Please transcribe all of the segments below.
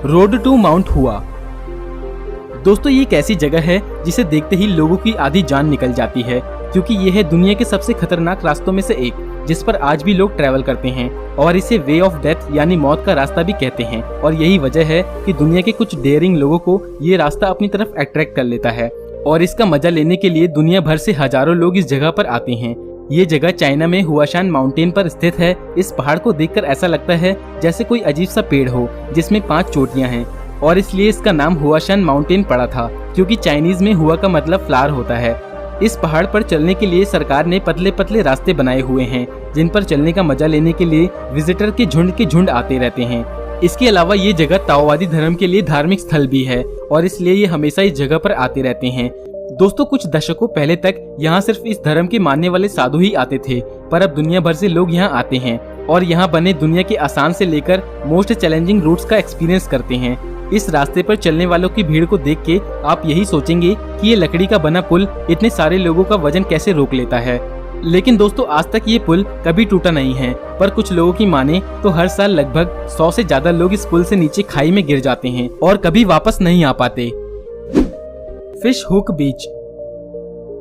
Road to mount हुआ। दोस्तों ये एक ऐसी जगह है जिसे देखते ही लोगों की आधी जान निकल जाती है, क्योंकि ये है दुनिया के सबसे खतरनाक रास्तों में से एक, जिस पर आज भी लोग ट्रैवल करते हैं और इसे वे ऑफ डेथ यानी मौत का रास्ता भी कहते हैं। और यही वजह है कि दुनिया के कुछ डेयरिंग लोगों को ये रास्ता अपनी तरफ अट्रैक्ट कर लेता है और इसका मजा लेने के लिए दुनिया भर से हजारों लोग इस जगह पर आते हैं। ये जगह चाइना में हुआशान माउंटेन पर स्थित है। इस पहाड़ को देखकर ऐसा लगता है जैसे कोई अजीब सा पेड़ हो जिसमें 5 चोटियां हैं, और इसलिए इसका नाम हुआशान माउंटेन पड़ा था, क्योंकि चाइनीज में हुआ का मतलब फ्लावर होता है। इस पहाड़ पर चलने के लिए सरकार ने पतले पतले रास्ते बनाए हुए हैं, जिन पर चलने का मजा लेने के लिए विजिटर के झुंड आते रहते हैं। इसके अलावा ये जगह ताओवादी धर्म के लिए धार्मिक स्थल भी है और इसलिए ये हमेशा इस जगह पर आते रहते हैं। दोस्तों कुछ दशकों पहले तक यहाँ सिर्फ इस धर्म के मानने वाले साधु ही आते थे, पर अब दुनिया भर से लोग यहाँ आते हैं और यहाँ बने दुनिया के आसान से लेकर मोस्ट चैलेंजिंग रूट्स का एक्सपीरियंस करते हैं। इस रास्ते पर चलने वालों की भीड़ को देख के आप यही सोचेंगे कि ये लकड़ी का बना पुल इतने सारे लोगों का वजन कैसे रोक लेता है। लेकिन दोस्तों आज तक ये पुल कभी टूटा नहीं है, पर कुछ लोगों की माने तो हर साल लगभग 100 से ज्यादा लोग इस पुल से नीचे खाई में गिर जाते हैं और कभी वापस नहीं आ पाते। फिश हुक बीच।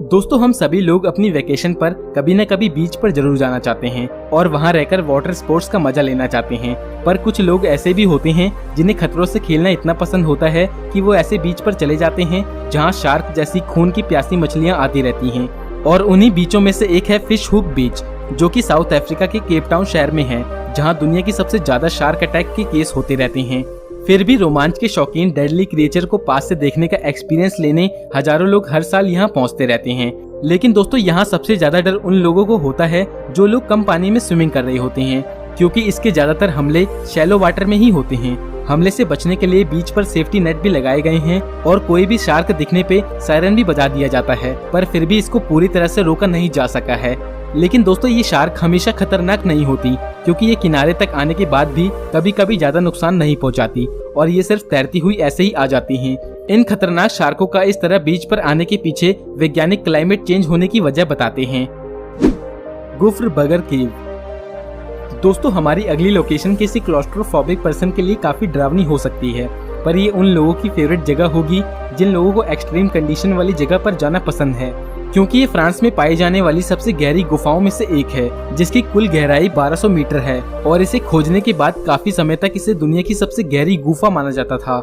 दोस्तों हम सभी लोग अपनी वेकेशन पर कभी न कभी बीच पर जरूर जाना चाहते हैं और वहां रहकर वाटर स्पोर्ट्स का मजा लेना चाहते हैं, पर कुछ लोग ऐसे भी होते हैं जिन्हें खतरों से खेलना इतना पसंद होता है कि वो ऐसे बीच पर चले जाते हैं जहां शार्क जैसी खून की प्यासी मछलियां आती रहती हैं। और उन्हीं बीचों में से एक है फिश हुक बीच, जो कि साउथ अफ्रीका के केप टाउन शहर में है, जहां दुनिया की सबसे ज्यादा शार्क अटैक के केस होते रहते हैं। फिर भी रोमांच के शौकीन डेडली क्रिएचर को पास से देखने का एक्सपीरियंस लेने हजारों लोग हर साल यहाँ पहुँचते रहते हैं। लेकिन दोस्तों यहाँ सबसे ज्यादा डर उन लोगों को होता है जो लोग कम पानी में स्विमिंग कर रहे होते हैं, क्योंकि इसके ज्यादातर हमले शैलो वाटर में ही होते हैं। हमले से बचने के लिए बीच पर सेफ्टी नेट भी लगाए गए हैं और कोई भी शार्क दिखने पे सायरन भी बजा दिया जाता है, पर फिर भी इसको पूरी तरह से रोका नहीं जा सका है। लेकिन दोस्तों ये शार्क हमेशा खतरनाक नहीं होती, क्योंकि ये किनारे तक आने के बाद भी कभी कभी ज्यादा नुकसान नहीं पहुंचाती और ये सिर्फ तैरती हुई ऐसे ही आ जाती हैं। इन खतरनाक शार्कों का इस तरह बीच पर आने के पीछे वैज्ञानिक क्लाइमेट चेंज होने की वजह बताते हैं। गुफ्र बगर केव। दोस्तों हमारी अगली लोकेशन किसी क्लॉस्ट्रोफोबिक पर्सन के लिए काफी डरावनी हो सकती है, पर ये उन लोगों की फेवरेट जगह होगी जिन लोगों को एक्सट्रीम कंडीशन वाली जगह पर जाना पसंद है, क्योंकि ये फ्रांस में पाई जाने वाली सबसे गहरी गुफाओं में से एक है, जिसकी कुल गहराई 1200 मीटर है और इसे खोजने के बाद काफी समय तक इसे दुनिया की सबसे गहरी गुफा माना जाता था।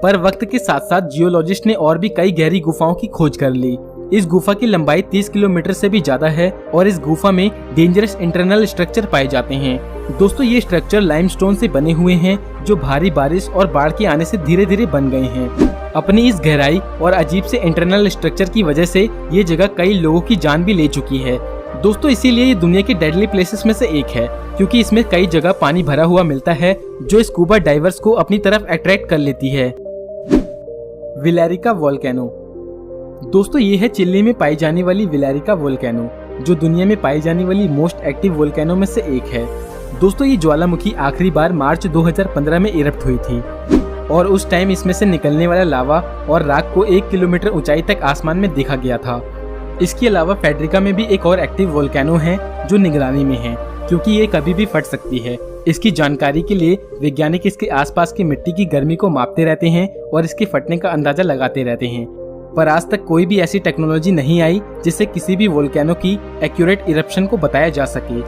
पर वक्त के साथ साथ जियोलॉजिस्ट ने और भी कई गहरी गुफाओं की खोज कर ली। इस गुफा की लंबाई 30 किलोमीटर से भी ज्यादा है और इस गुफा में डेंजरस इंटरनल स्ट्रक्चर पाए जाते हैं। दोस्तों ये स्ट्रक्चर लाइमस्टोन से बने हुए हैं, जो भारी बारिश और बाढ़ के आने से धीरे धीरे बन गए हैं। अपनी इस गहराई और अजीब से इंटरनल स्ट्रक्चर की वजह से ये जगह कई लोगों की जान भी ले चुकी है। दोस्तों इसीलिए ये दुनिया के डेडली प्लेसेस में से एक है, क्योंकि इसमें कई जगह पानी भरा हुआ मिलता है जो स्कूबा डाइवर्स को अपनी तरफ अट्रैक्ट कर लेती है। विलेरिका वोल्केनो। दोस्तों ये है चिली में पाई जाने वाली विलेरिका वोल्केनो, जो दुनिया में पाई जाने वाली मोस्ट एक्टिव वोल्केनो में से एक है। दोस्तों ये ज्वालामुखी आखिरी बार मार्च 2015 में इरप्ट हुई थी और उस टाइम इसमें से निकलने वाला लावा और राख को 1 किलोमीटर ऊंचाई तक आसमान में देखा गया था। इसके अलावा फेडरिका में भी एक और एक्टिव वोल्केनो है जो निगरानी में है, क्योंकि ये कभी भी फट सकती है। इसकी जानकारी के लिए वैज्ञानिक इसके आसपास की मिट्टी की गर्मी को मापते रहते हैं और इसके फटने का अंदाजा लगाते रहते हैं, पर आज तक कोई भी ऐसी टेक्नोलॉजी नहीं आई जिससे किसी भी वोल्केनो की एक्यूरेट इरप्शन को बताया जा सके।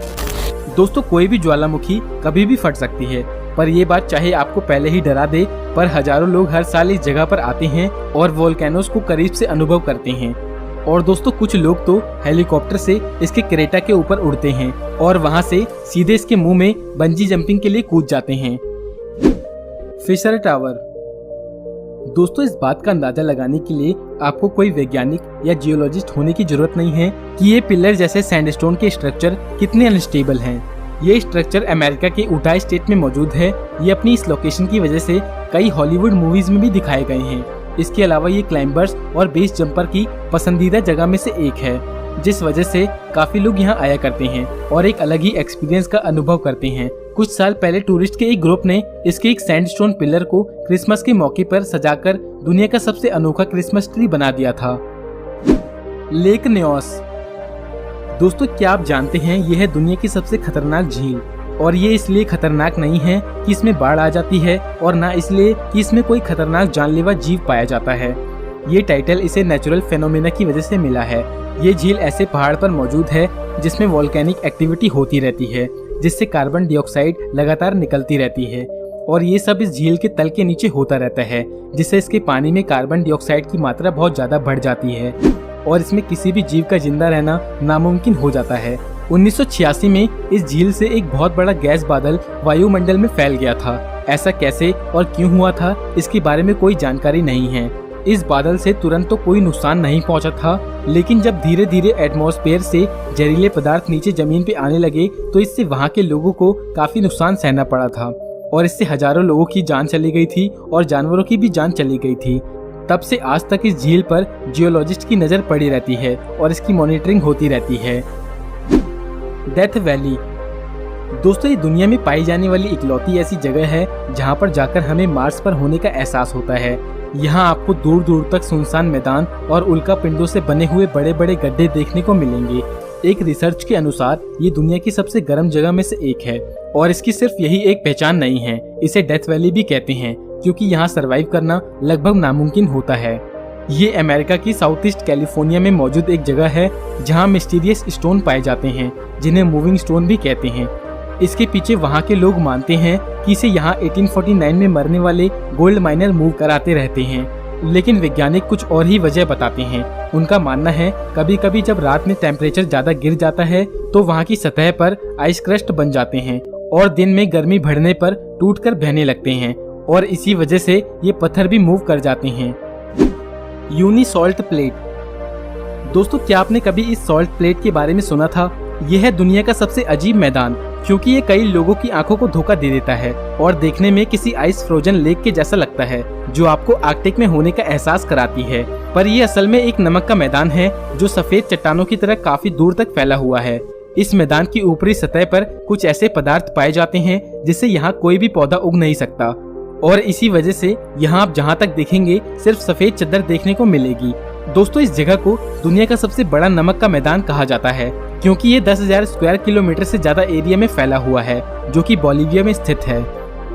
दोस्तों कोई भी ज्वालामुखी कभी भी फट सकती है, पर ये बात चाहे आपको पहले ही डरा दे, पर हजारों लोग हर साल इस जगह पर आते हैं और वोल्केनोस को करीब से अनुभव करते हैं। और दोस्तों कुछ लोग तो हेलीकॉप्टर से इसके क्रेटा के ऊपर उड़ते हैं और वहां से सीधे इसके मुंह में बंजी जंपिंग के लिए कूद जाते हैं। Fisher Tower. दोस्तों इस बात का अंदाजा लगाने के लिए आपको कोई वैज्ञानिक या जियोलॉजिस्ट होने की जरूरत नहीं है कि ये पिलर जैसे सैंडस्टोन के स्ट्रक्चर कितने अनस्टेबल हैं। ये स्ट्रक्चर अमेरिका के उटाई स्टेट में मौजूद है। ये अपनी इस लोकेशन की वजह से कई हॉलीवुड मूवीज में भी दिखाए गए हैं। इसके अलावा ये क्लाइंबर्स और बेस जंपर की पसंदीदा जगह में से एक है, जिस वजह से काफी लोग यहाँ आया करते हैं और एक अलग ही एक्सपीरियंस का अनुभव करते हैं। कुछ साल पहले टूरिस्ट के एक ग्रुप ने इसके एक सैंडस्टोन पिलर को क्रिसमस के मौके पर सजाकर दुनिया का सबसे अनोखा क्रिसमस ट्री बना दिया था। Lake Nios. दोस्तों क्या आप जानते हैं यह है दुनिया की सबसे खतरनाक झील। और ये इसलिए खतरनाक नहीं है कि इसमें बाढ़ आ जाती है और ना इसलिए कि इसमें कोई खतरनाक जानलेवा जीव पाया जाता है। ये टाइटल इसे नेचुरल फेनोमेना की वजह से मिला है। ये झील ऐसे पहाड़ पर मौजूद है जिसमें वोल्केनिक एक्टिविटी होती रहती है, जिससे कार्बन डाइऑक्साइड लगातार निकलती रहती है और ये सब इस झील के तल के नीचे होता रहता है, जिससे इसके पानी में कार्बन डाइऑक्साइड की मात्रा बहुत ज्यादा बढ़ जाती है और इसमें किसी भी जीव का जिंदा रहना नामुमकिन हो जाता है। 1986 में इस झील से एक बहुत बड़ा गैस बादल वायुमंडल में फैल गया था। ऐसा कैसे और क्यों हुआ था, इसके बारे में कोई जानकारी नहीं है। इस बादल से तुरंत तो कोई नुकसान नहीं पहुंचा था, लेकिन जब धीरे धीरे एटमॉस्फेयर से जहरीले पदार्थ नीचे जमीन पे आने लगे तो इससे वहां के लोगों को काफी नुकसान सहना पड़ा था और इससे हजारों लोगों की जान चली गई थी और जानवरों की भी जान चली गई थी। तब से आज तक इस झील पर जियोलॉजिस्ट की नजर पड़ी रहती है और इसकी मॉनिटरिंग होती रहती है। डेथ वैली दोस्तों, ये दुनिया में पाई जाने वाली इकलौती ऐसी जगह है जहाँ पर जाकर हमें मार्स पर होने का एहसास होता है। यहाँ आपको दूर दूर तक सुनसान मैदान और उल्का पिंडों से बने हुए बड़े बड़े गड्ढे देखने को मिलेंगे। एक रिसर्च के अनुसार ये दुनिया की सबसे गर्म जगह में से एक है और इसकी सिर्फ यही एक पहचान नहीं है, इसे डेथ वैली भी कहते हैं क्योंकि यहाँ सरवाइव करना लगभग नामुमकिन होता है। ये अमेरिका की साउथ ईस्ट कैलिफोर्निया में मौजूद एक जगह है जहाँ मिस्टीरियस स्टोन पाए जाते हैं, जिन्हें मूविंग स्टोन भी कहते हैं। इसके पीछे वहाँ के लोग मानते हैं कि इसे यहाँ 1849 में मरने वाले गोल्ड माइनर मूव कराते रहते हैं, लेकिन वैज्ञानिक कुछ और ही वजह बताते हैं। उनका मानना है कभी कभी जब रात में टेम्परेचर ज्यादा गिर जाता है तो वहाँ की सतह पर आइस क्रस्ट बन जाते हैं और दिन में गर्मी बढ़ने पर टूटकर बहने लगते हैं और इसी वजह से ये पत्थर भी मूव कर जाते हैं। यूनी सॉल्ट प्लेट दोस्तों, क्या आपने कभी इस सॉल्ट प्लेट के बारे में सुना था? यह है दुनिया का सबसे अजीब मैदान क्योंकि ये कई लोगों की आंखों को धोखा दे देता है और देखने में किसी आइस फ्रोजन लेक के जैसा लगता है जो आपको आर्कटिक में होने का एहसास कराती है, पर ये असल में एक नमक का मैदान है जो सफेद चट्टानों की तरह काफी दूर तक फैला हुआ है। इस मैदान की ऊपरी सतह पर कुछ ऐसे पदार्थ पाए जाते हैं जिससे यहाँ कोई भी पौधा उग नहीं सकता और इसी वजह से यहाँ आप जहाँ तक देखेंगे सिर्फ सफेद चद्दर देखने को मिलेगी। दोस्तों, इस जगह को दुनिया का सबसे बड़ा नमक का मैदान कहा जाता है क्योंकि ये 10,000 स्क्वायर किलोमीटर से ज्यादा एरिया में फैला हुआ है जो कि बोलिविया में स्थित है।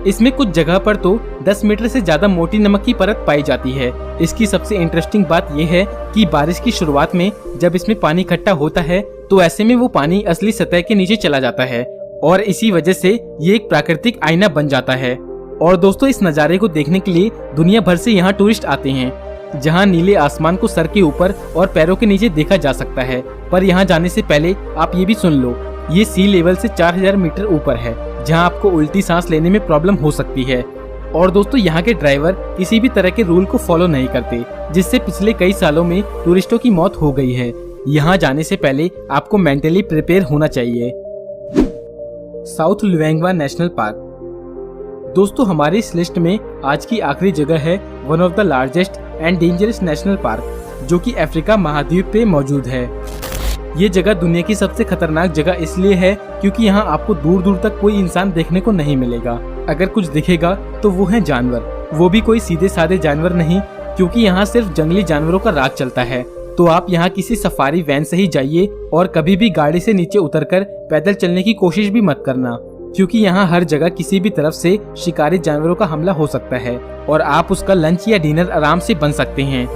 इसमें कुछ जगह पर तो 10 मीटर से ज्यादा मोटी नमक की परत पाई जाती है। इसकी सबसे इंटरेस्टिंग बात यह है कि बारिश की शुरुआत में जब इसमें पानी इकट्ठा होता है तो ऐसे में वो पानी असली सतह के नीचे चला जाता है और इसी वजह से ये एक प्राकृतिक आईना बन जाता है। और दोस्तों, इस नज़ारे को देखने के लिए दुनिया भर से यहाँ टूरिस्ट आते हैं, जहाँ नीले आसमान को सर के ऊपर और पैरों के नीचे देखा जा सकता है। पर यहाँ जाने से पहले आप ये भी सुन लो, ये सी लेवल से 4000 मीटर ऊपर है, जहाँ आपको उल्टी सांस लेने में प्रॉब्लम हो सकती है। और दोस्तों, यहाँ के ड्राइवर किसी भी तरह के रूल को फॉलो नहीं करते, जिससे पिछले कई सालों में टूरिस्टों की मौत हो गई है। यहाँ जाने से पहले आपको मेंटली प्रिपेयर होना चाहिए। साउथ लुएंगवा नेशनल पार्क दोस्तों, हमारी इस लिस्ट में आज की आखिरी जगह है one of the largest and dangerous national park, जो कि अफ्रीका महाद्वीप पे मौजूद है। ये जगह दुनिया की सबसे खतरनाक जगह इसलिए है क्योंकि यहाँ आपको दूर दूर तक कोई इंसान देखने को नहीं मिलेगा। अगर कुछ दिखेगा तो वो है जानवर, वो भी कोई सीधे साधे जानवर नहीं, क्योंकि यहाँ सिर्फ जंगली जानवरों का राज चलता है। तो आप यहाँ किसी सफारी वैन से ही जाइए और कभी भी गाड़ी से नीचे उतरकर पैदल चलने की कोशिश भी मत करना, क्योंकि यहाँ हर जगह किसी भी तरफ से शिकारी जानवरों का हमला हो सकता है और आप उसका लंच या डिनर आराम से बन सकते हैं।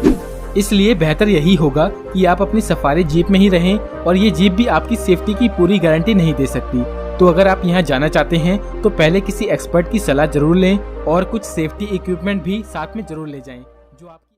इसलिए बेहतर यही होगा कि आप अपनी सफारी जीप में ही रहें और ये जीप भी आपकी सेफ्टी की पूरी गारंटी नहीं दे सकती। तो अगर आप यहाँ जाना चाहते हैं तो पहले किसी एक्सपर्ट की सलाह जरूर लें और कुछ सेफ्टी इक्विपमेंट भी साथ में जरूर ले जाएं जो आप